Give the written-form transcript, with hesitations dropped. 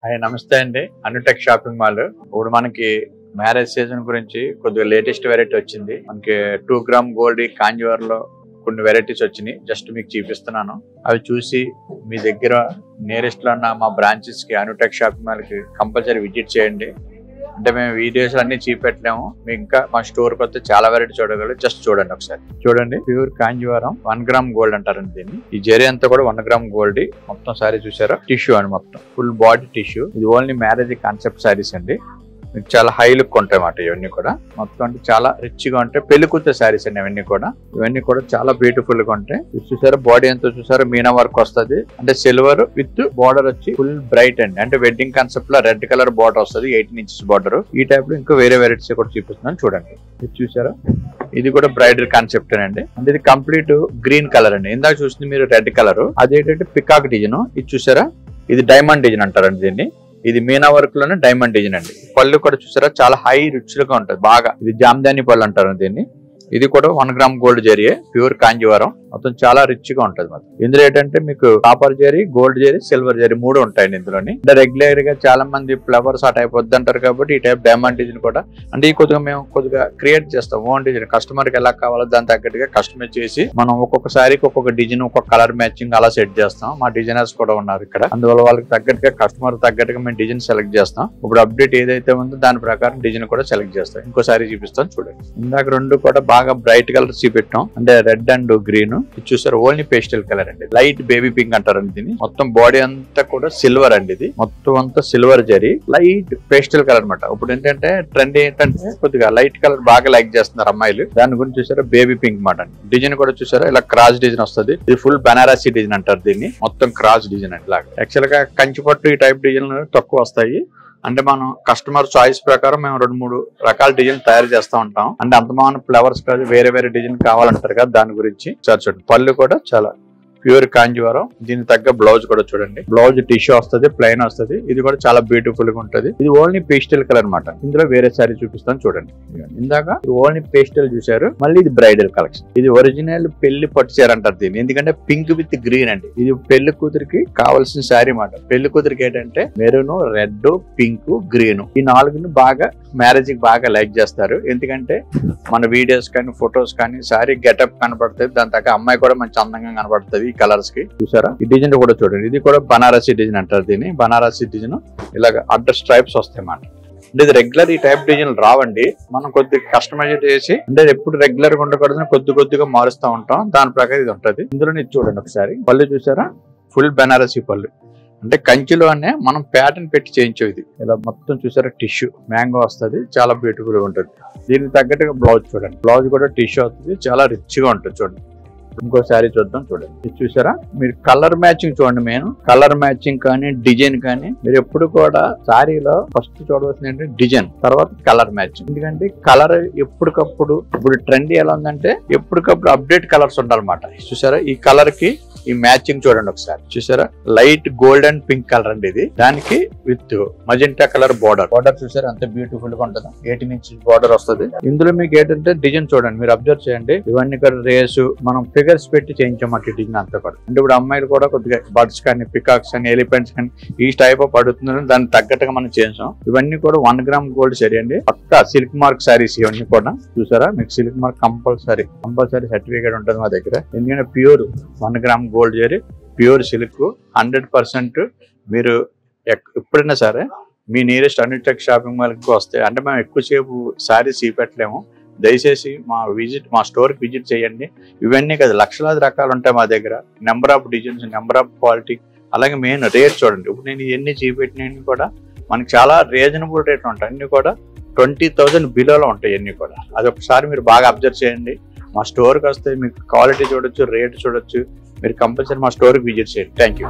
Hi నమస్తే అండి. Anutech shopping mall ఇప్పుడు మనకి మ్యారేజ్ సీజన్ గురించి కొద్దిగా లేటెస్ట్ వెరైటీ వచ్చింది. మనకి 2 గ్రామ్ గోల్డ్ కాంజీవరంలో కొన్ని వెరైటీస్ వచ్చినాయి. జస్ట్ మీకు చూపిస్తున్నాను. అవి చూసి మీ దగ్గర నియరెస్ట్ లో ఉన్న మా బ్రాంచెస్ కి అనుటెక్ షాపింగ్ మాల్ కి కంపల్సరీ విజిట్ చేయండి. అంటే మేము వీడియోస్ అన్ని చూపెట్టలేము. మీకు ఇంకా మా స్టోర్ కి వస్తే చాలా వెరైటీ చూడగలరు. జస్ట్ చూడండి ఒకసారి. చూడండి, ప్యూర్ కాంజీవరం 1 గ్రామ్ గోల్డ్ అంటారండి దీన్ని. ఈ జరీ అంతా కూడా 1 గ్రామ్ గోల్డ్. మొత్తం సారీ చూసారా, టిష్యూ అని మొత్తం ఫుల్ బాడీ టిష్యూ. ఇది ఓన్లీ మ్యారేజ్ కాన్సెప్ట్ సారీస్ అండి. మీకు చాలా హై లుక్ ఉంటాయి అన్నమాట. ఇవన్నీ కూడా మొత్తం అంటే చాలా రిచ్ గా ఉంటాయి. పెళ్లి కూతురు శారీస్ అండి ఇవన్నీ కూడా చాలా బ్యూటిఫుల్ గా ఉంటాయి. చూసారా బాడీ ఎంతో చూసారా, మీనా వర్క్ వస్తుంది. అంటే సిల్వర్ విత్ బార్డర్ వచ్చి ఫుల్ బ్రైట్ అండి. అంటే వెడ్డింగ్ కాన్సెప్ట్ లో రెడ్ కలర్ బార్డర్ వస్తుంది, 18 ఇంచెస్ బార్డర్. ఈ టైప్ లో ఇంకా వేరే వెరైటీస్ కూడా చూపిస్తున్నాను చూడండి. ఇది చూసారా, ఇది కూడా బ్రైడల్ కాన్సెప్ట్ అండి. అంటే ఇది కంప్లీట్ గ్రీన్ కలర్ అండి. ఇందాక చూసింది మీరు రెడ్ కలర్, అదేంటంటే పికాక్ డిజైన్. ఇది చూసారా, ఇది డైమండ్ డిజైన్ అంటారండి దీన్ని. ఇది మీనా వర్క్ లోనే డైమండ్ డిజైన్ అండి. పళ్ళు కూడా చూసారా చాలా హై రిచ్ గా ఉంటుంది బాగా. ఇది జామ్దాని పళ్ళు అంటారు దీన్ని. ఇది కూడా 1 gram gold zari, pure Kanjeevaram. మొత్తం చాలా రిచ్ గా ఉంటుంది మొత్తం. ఇందులో ఏంటంటే మీకు copper zari, gold zari, silver zari 3 ఉంటాయండి ఇందులోని. అంటే రెగ్యులర్ గా చాలా మంది ఫ్లవర్స్ ఆ టైప్ వద్దంటారు కాబట్టి ఈ టైప్ డైమండ్ డిజైన్ కూడా అంటే మేము కొద్దిగా క్రియేట్ చేస్తాం. ఓన్ డిజైన్ కస్టమర్ కి ఎలా కావాలో దాని తగ్గట్టుగా కస్టమైజ్ చేసి మనం ఒక్కొక్క సారీకి ఒక్కొక్క డిజైన్, ఒక్కొక్క కలర్ మ్యాచింగ్ అలా సెట్ చేస్తాం. మా డిజైనర్స్ కూడా ఉన్నారు ఇక్కడ. అందువల్ల వాళ్ళకి తగ్గట్టుగా కస్టమర్ తగ్గట్టుగా మేము డిజైన్ సెలెక్ట్ చేస్తాం. ఇప్పుడు అప్డేట్ ఏదైతే ఉందో దాని ప్రకారం డిజైన్ కూడా సెలెక్ట్ చేస్తాం. ఇంకో సారీ చూపిస్తాం చూడండి. ఇందాక 2 కూడా బాగా బ్రైట్ కలర్ చూపెట్టాం, అంటే రెడ్ అండ్ గ్రీన్. ఇది చూసారు ఓన్లీ పేస్టల్ కలర్ అండి. లైట్ బేబీ పింక్ అంటారండి దీన్ని. మొత్తం బాడీ అంతా కూడా సిల్వర్ అండి. ఇది మొత్తం అంతా silver zari, light pastel colour అనమాట. ఇప్పుడు ఏంటంటే ట్రెండ్ ఏంటంటే కొద్దిగా లైట్ కలర్ బాగా లైక్ చేస్తున్నారు అమ్మాయిలు. దాని గురించి చూసారా బేబీ పింక్ మాట. డిజైన్ కూడా చూసారా ఇలా క్రాస్ డిజైన్ వస్తుంది. ఇది ఫుల్ బనారసీ డిజైన్ అంటారు దీన్ని. మొత్తం క్రాస్ డిజైన్ అండి. లాగా యాక్చువల్ గా కంచిపట్టు ఈ టైప్ డిజైన్ తక్కువ వస్తాయి. అంటే మనం కస్టమర్ చాయిస్ ప్రకారం మేము 2-3 రకాల డిజైన్ తయారు చేస్తూ ఉంటాం. అంటే అంతమాన ఫ్లవర్స్ కాదు, వేరే వేరే డిజైన్ కావాలంటారు కదా, దాని గురించి చూడండి. పళ్ళు కూడా చాలా ప్యూర్ కాంజీవరం. దీనికి తగ్గ బ్లౌజ్ కూడా చూడండి. బ్లౌజ్ టిష్యూ వస్తుంది, ప్లెయిన్ వస్తుంది. ఇది కూడా చాలా బ్యూటిఫుల్ గా ఉంటది. ఇది ఓన్లీ పేస్టల్ కలర్ అనమాట. ఇందులో వేరే సారీ చూపిస్తాను చూడండి. ఇందాక ఓన్లీ పేస్టల్ చూసారు, మళ్ళీ ఇది బ్రైడల్ కలెక్షన్. ఇది ఒరిజినల్ పెళ్లి పట్టు చీర అంటారు దీన్ని. ఎందుకంటే పింక్ విత్ గ్రీన్ అండి. ఇది పెళ్లి కూతురికి కావాల్సిన శారీ మాట. పెళ్లి కూతురికి ఏంటంటే మెరూన్, రెడ్, పింక్, గ్రీన్ ఈ 4ని బాగా మ్యారేజ్ కి బాగా లైక్ చేస్తారు. ఎందుకంటే మన వీడియోస్ కానీ ఫొటోస్ కానీ సారీ గెటప్ కనపడుతుంది. దాని తగ్గ అమ్మాయి కూడా మంచి అందంగా కనపడుతుంది ఈ కలర్స్ కి. చూసారా ఈ డిజైన్ కూడా చూడండి. ఇది కూడా బనారసీ డిజైన్ అంటారు దీన్ని. బనారసీ డిజైన్ ఇలాగ అడ్డర్ స్ట్రైప్స్ వస్తాయి అన్నమాట. అంటే ఇది రెగ్యులర్ ఈ టైప్ డిజైన్ రావండి. మనం కొద్దిగా కస్టమైజ్ చేసి అంటే ఎప్పుడు రెగ్యులర్ గా ఉండకూడదని కొద్దిగా మారుస్తూ ఉంటాం. దాని ప్రకారం ఇది ఉంటుంది. ఇందులో చూడండి ఒకసారి. పళ్ళు చూసారా ఫుల్ బనారసీ పళ్ళు. అంటే కంచిలోనే మనం ప్యాటర్న్ పెట్టి చేయించాం. ఇది ఇలా మొత్తం చూసారా టిష్యూ మ్యాంగో వస్తుంది, చాలా బ్యూటిఫుల్ గా ఉంటుంది. దీనికి తగ్గట్టుగా బ్లౌజ్ చూడండి. బ్లౌజ్ కూడా టిష్యూ వస్తుంది, చాలా రిచ్ గా ఉంటుంది చూడండి. ఇంకో శారీ చూద్దాం చూడండి. ఇది చూసారా, మీరు కలర్ మ్యాచింగ్ చూడండి. మెయిన్ కలర్ మ్యాచింగ్ కానీ డిజైన్ కానీ మీరు ఎప్పుడు కూడా శారీలో ఫస్ట్ చూడవలసింది ఏంటంటే డిజైన్, తర్వాత కలర్ మ్యాచింగ్. ఎందుకంటే కలర్ ఎప్పటికప్పుడు ఇప్పుడు ట్రెండ్ ఎలా ఉందంటే ఎప్పటికప్పుడు అప్డేట్ కలర్స్ ఉండాలన్నమాట. చూసారా ఈ కలర్ కి ఈ మ్యాచింగ్ చూడండి ఒకసారి. చూసారా light gold and pink colour అండి ఇది. దానికి విత్ మజెంటా కలర్ బార్డర్ చూసారా అంత బ్యూటిఫుల్ గా ఉంటుంది. 18 ఇంచెస్ బార్డర్ వస్తుంది. ఇందులో మీకు ఏంటంటే డిజైన్ చూడండి, మీరు అబ్జర్వ్ చేయండి. ఇవన్నీ కూడా రేసు మనం ఫిగర్స్ పెట్టి చేయించామంటే డిజైన్ అంతా కూడా. అంటే ఇప్పుడు అమ్మాయిలు కూడా కొద్దిగా బర్డ్స్ కానీ, పికాక్స్ కానీ, ఎలిఫెంట్స్ కానీ ఈ టైప్ ఆఫ్ పడుతుందని దానికి తగ్గట్టుగా మనం చేసాం. ఇవన్నీ కూడా 1 గ్రామ్ గోల్డ్ సరీ అండి. పక్కా సిల్క్ మార్క్ సారీస్ ఇవన్నీ కూడా. చూసారా మీకు సిల్క్ మార్క్ కంపల్సరీ సర్టిఫికేట్ ఉంటుంది మా దగ్గర. ఎందుకంటే pure 1 gram gold zari, pure silk 100%. మీరు ఎప్పుడైనా సరే మీ నియరెస్ట్ అనుటెక్ షాపింగ్ మాల్కి వస్తే, అంటే మేము ఎక్కువసేపు సారీస్ చూపెట్టలేము. దయచేసి మా స్టోర్కి విజిట్ చేయండి. ఇవన్నీ కదా లక్షలాది రకాలు ఉంటాయి మా దగ్గర. Number of designs, number of quality, అలాగే మెయిన్ రేట్ చూడండి. ఇప్పుడు నేను ఇవన్నీ చూపెట్టినవి కూడా మనకి చాలా రీజనబుల్ రేట్లు ఉంటాయి. అన్ని కూడా 20,000 బిలోలో ఉంటాయి అన్ని కూడా. అదొకసారి మీరు బాగా అబ్జర్వ్ చేయండి. మా స్టోర్కి వస్తే మీకు క్వాలిటీ చూడొచ్చు, రేట్ చూడొచ్చు. మీరు కంపల్సరీ మా స్టోర్కి విజిట్ చేయండి. Thank you.